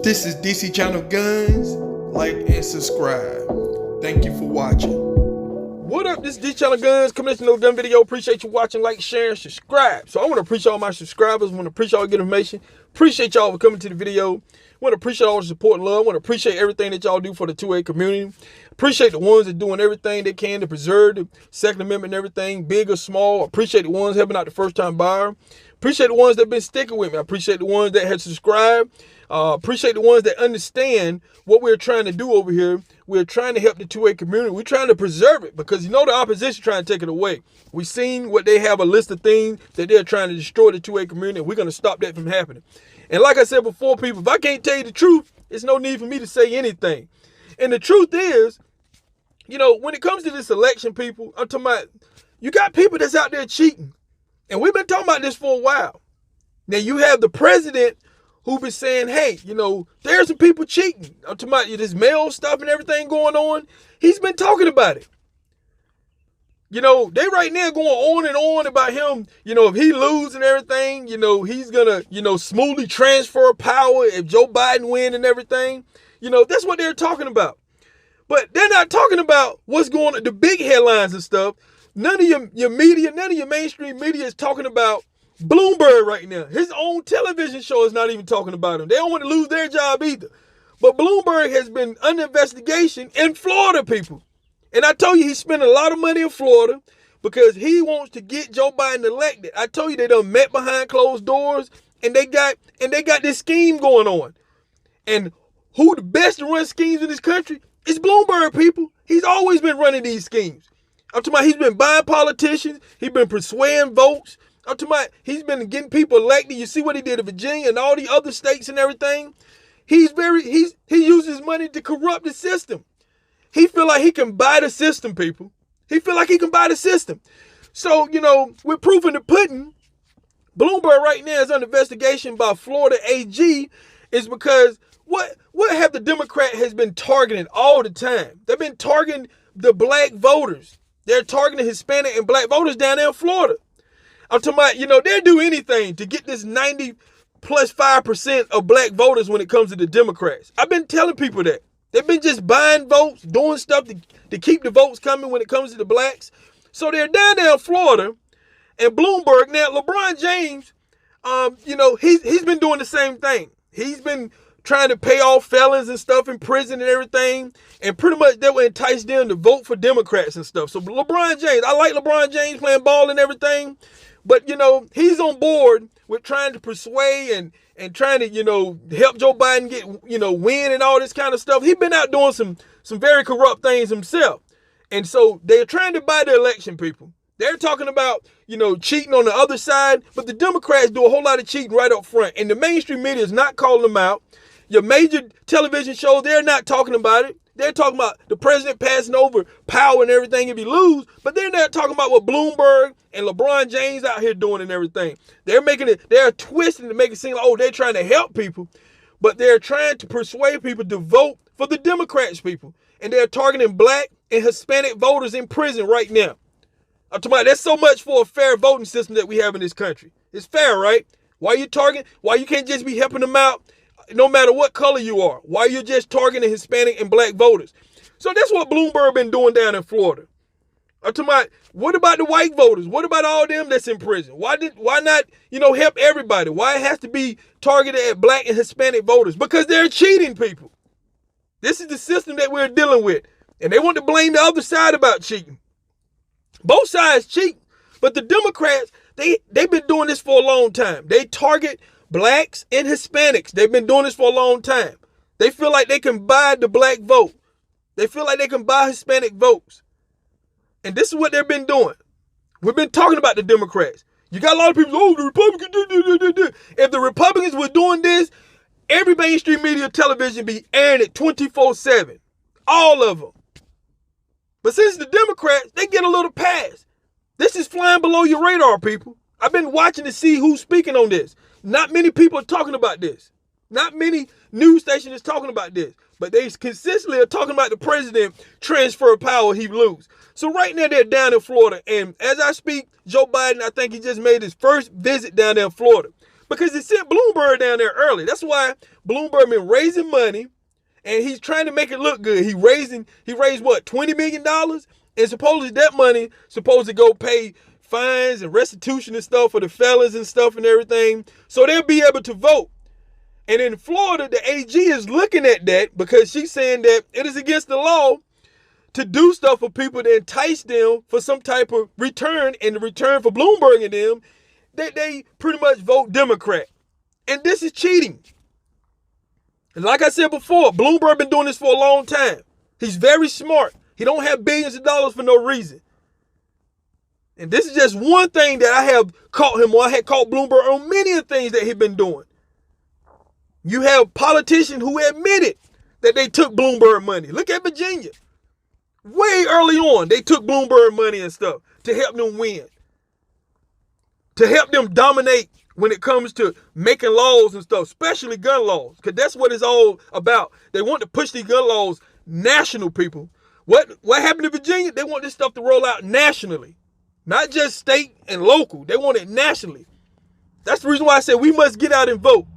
This is DC Channel Guns. Like and subscribe. Thank you for watching. What up? This is DC Channel Guns. Coming to another gun video. Appreciate you watching, like, share, and subscribe. So I want to appreciate all my subscribers. I want to appreciate all the good information. Appreciate y'all for coming to the video. I want to appreciate all the support and love. I want to appreciate everything that y'all do for the 2A community. Appreciate the ones that are doing everything they can to preserve the Second Amendment and everything, big or small. Appreciate the ones helping out the first-time buyer. Appreciate the ones that have been sticking with me. I appreciate the ones that have subscribed. Appreciate the ones that understand what we're trying to do over here. We're trying to help the 2A community. We're trying to preserve it because you know the opposition trying to take it away. We've seen what they have a list of things that they're trying to destroy the 2A community. We're going to stop that from happening. And like I said before, people, if I can't tell you the truth, it's no need for me to say anything. And the truth is, you know, when it comes to this election, people, I'm talking about, you got people that's out there cheating. And we've been talking about this for a while. Now you have the president who been saying, hey, you know, there's some people cheating. I'm talking about this mail stuff and everything going on. He's been talking about it. You know, they right now going on and on about him. You know, if he loses and everything, you know, he's going to, you know, smoothly transfer power if Joe Biden win and everything. You know, that's what they're talking about. But they're not talking about what's going on, the big headlines and stuff. None of your media, none of your mainstream media is talking about Bloomberg right now. His own television show is not even talking about him. They don't want to lose their job either. But Bloomberg has been under investigation in Florida, people. And I told you he spent a lot of money in Florida because he wants to get Joe Biden elected. I told you they done met behind closed doors and they got this scheme going on. And who the best to run schemes in this country is Bloomberg, people. He's always been running these schemes. I'm talking about he's been buying politicians. He's been persuading votes. I'm talking about he's been getting people elected. You see what he did in Virginia and all the other states and everything. He uses money to corrupt the system. He feel like he can buy the system, people. He feel like he can buy the system. So, you know, with proof in the pudding, Bloomberg right now is under investigation by Florida AG is because what have the Democrat has been targeting all the time? They've been targeting the black voters. They're targeting Hispanic and black voters down there in Florida. I'm talking about, you know, they'll do anything to get this 90+5% of black voters when it comes to the Democrats. I've been telling people that. They've been just buying votes, doing stuff to keep the votes coming when it comes to the blacks. So they're down there in Florida and Bloomberg. Now, LeBron James, you know, he's been doing the same thing. He's been trying to pay off felons and stuff in prison and everything. And pretty much that would entice them to vote for Democrats and stuff. So LeBron James, I like LeBron James playing ball and everything. But, you know, he's on board with trying to persuade and trying to, you know, help Joe Biden get, you know, win and all this kind of stuff. He's been out doing some very corrupt things himself. And so they're trying to buy the election, people. They're talking about, you know, cheating on the other side. But the Democrats do a whole lot of cheating right up front. And the mainstream media is not calling them out. Your major television shows, they're not talking about it. They're talking about the president passing over power and everything if he lose, but they're not talking about what Bloomberg and LeBron James out here doing and everything. They're twisting to make it seem like, oh, they're trying to help people, but they're trying to persuade people to vote for the Democrats, people. And they're targeting black and Hispanic voters in prison right now. I'm talking about that's so much for a fair voting system that we have in this country. It's fair, right? Why you can't just be helping them out no matter what color you are? Why you just targeting Hispanic and black voters? So that's what Bloomberg been doing down in Florida. I'm talking about, what about the white voters? What about all them that's in prison? Why not, you know, help everybody? Why it has to be targeted at black and Hispanic voters? Because they're cheating, people. This is the system that we're dealing with. And they want to blame the other side about cheating. Both sides cheat. But the Democrats, they've been doing this for a long time. They target blacks and Hispanics. They've been doing this for a long time. They feel like they can buy the black vote. They feel like they can buy Hispanic votes. And this is what they've been doing. We've been talking about the Democrats. You got a lot of people, oh, the Republicans, If the Republicans were doing this, every mainstream media television be airing it 24/7. All of them. But since the Democrats, they get a little pass. This is flying below your radar, people. I've been watching to see who's speaking on this. Not many people are talking about this. Not many news stations is talking about this. But they consistently are talking about the president transfer of power he lose. So right now they're down in Florida. And as I speak, Joe Biden, I think he just made his first visit down there in Florida. because it sent Bloomberg down there early. That's why Bloomberg been raising money, and he's trying to make it look good. He raised what, $20 million? And supposedly that money supposed to go pay fines and restitution and stuff for the fellas and stuff and everything, so they'll be able to vote. And in Florida, the AG is looking at that because she's saying that it is against the law to do stuff for people to entice them for some type of return, and the return for Bloomberg and them, that they pretty much vote Democrat. And this is cheating. And like I said before, Bloomberg been doing this for a long time. He's very smart. He don't have billions of dollars for no reason. And this is just one thing that I have caught him on. I had caught Bloomberg on many of the things that he's been doing. You have politicians who admitted that they took Bloomberg money. Look at Virginia. Way early on, they took Bloomberg money and stuff to help them win. To help them dominate when it comes to making laws and stuff, especially gun laws, because that's what it's all about. They want to push these gun laws national, people. What happened to Virginia? They want this stuff to roll out nationally, not just state and local. They want it nationally. That's the reason why I said we must get out and vote.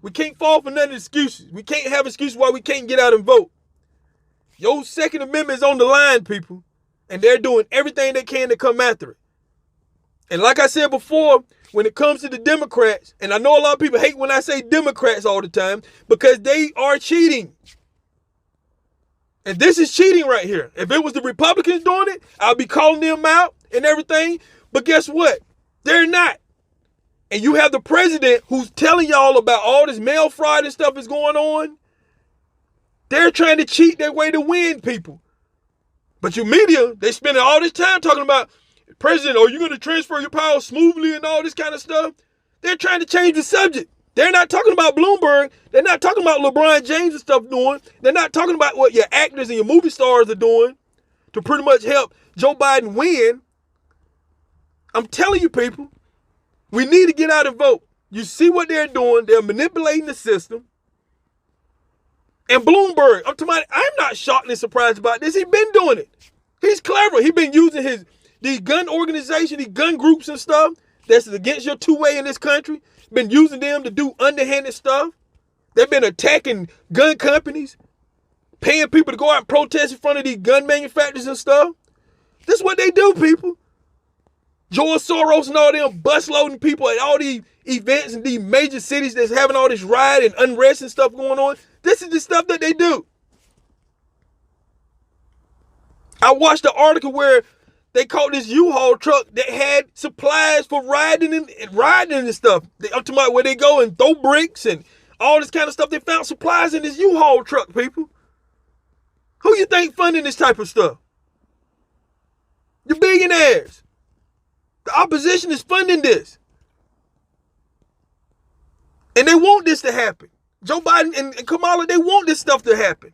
We can't fall for none of the excuses. We can't have excuses why we can't get out and vote. Your Second Amendment is on the line, people, and they're doing everything they can to come after it. And like I said before, when it comes to the Democrats, and I know a lot of people hate when I say Democrats all the time because they are cheating. And this is cheating right here. If it was the Republicans doing it, I'll be calling them out and everything. But guess what? They're not. And you have the president who's telling y'all about all this mail fraud and stuff is going on. They're trying to cheat their way to win, people. But your media, they spending all this time talking about, President, are you going to transfer your power smoothly and all this kind of stuff? They're trying to change the subject. They're not talking about Bloomberg. They're not talking about LeBron James and stuff doing. They're not talking about what your actors and your movie stars are doing to pretty much help Joe Biden win. I'm telling you, people, we need to get out and vote. You see what they're doing. They're manipulating the system. And Bloomberg, I'm not shocked and surprised about this. He's been doing it. He's clever. He's been using these gun organizations, these gun groups and stuff that's against your two-way in this country. Been using them to do underhanded stuff. They've been attacking gun companies, paying people to go out and protest in front of these gun manufacturers and stuff. This is what they do, people. George Soros and all them bus loading people at all these events in these major cities that's having all this riot and unrest and stuff going on. This is the stuff that they do. I watched the article where they caught this U-Haul truck that had supplies for riding and stuff. I'm talking about where they go and throw bricks and all this kind of stuff. They found supplies in this U-Haul truck, people. Who you think funding this type of stuff? The billionaires. The opposition is funding this. And they want this to happen. Joe Biden and Kamala, they want this stuff to happen.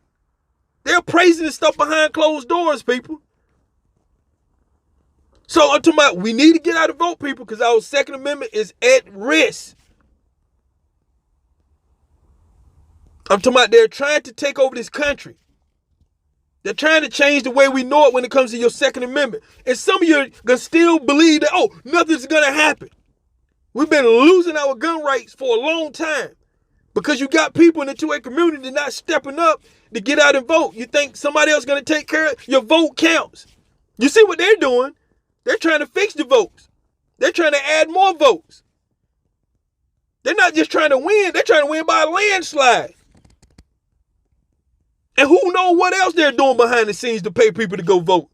They're praising this stuff behind closed doors, people. So I'm talking about we need to get out and vote, people, because our Second Amendment is at risk. I'm talking about they're trying to take over this country. They're trying to change the way we know it when it comes to your Second Amendment. And some of you are going to still believe that, oh, nothing's going to happen. We've been losing our gun rights for a long time because you got people in the two-way community not stepping up to get out and vote. You think somebody else is going to take care of it? Your vote counts. You see what they're doing? They're trying to fix the votes. They're trying to add more votes. They're not just trying to win. They're trying to win by a landslide. And who knows what else they're doing behind the scenes to pay people to go vote.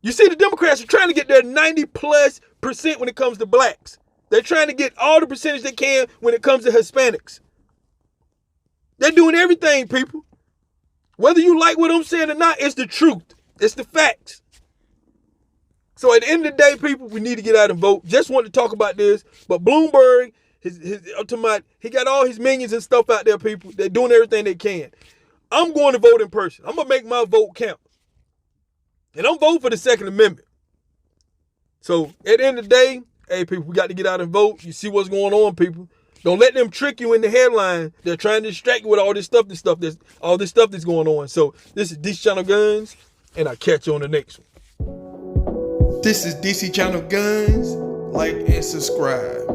You see, the Democrats are trying to get their 90+% when it comes to blacks. They're trying to get all the percentage they can when it comes to Hispanics. They're doing everything, people. Whether you like what I'm saying or not, it's the truth. It's the facts. So at the end of the day, people, we need to get out and vote. Just want to talk about this. But Bloomberg, he got all his minions and stuff out there, people. They're doing everything they can. I'm going to vote in person. I'm going to make my vote count. And I'm voting for the Second Amendment. So at the end of the day, hey, people, we got to get out and vote. You see what's going on, people. Don't let them trick you in the headline. They're trying to distract you with all this stuff that's going on. So this is DC Channel Guns, and I'll catch you on the next one. This is DC Channel Guns. Like and subscribe.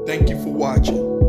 Thank you for watching.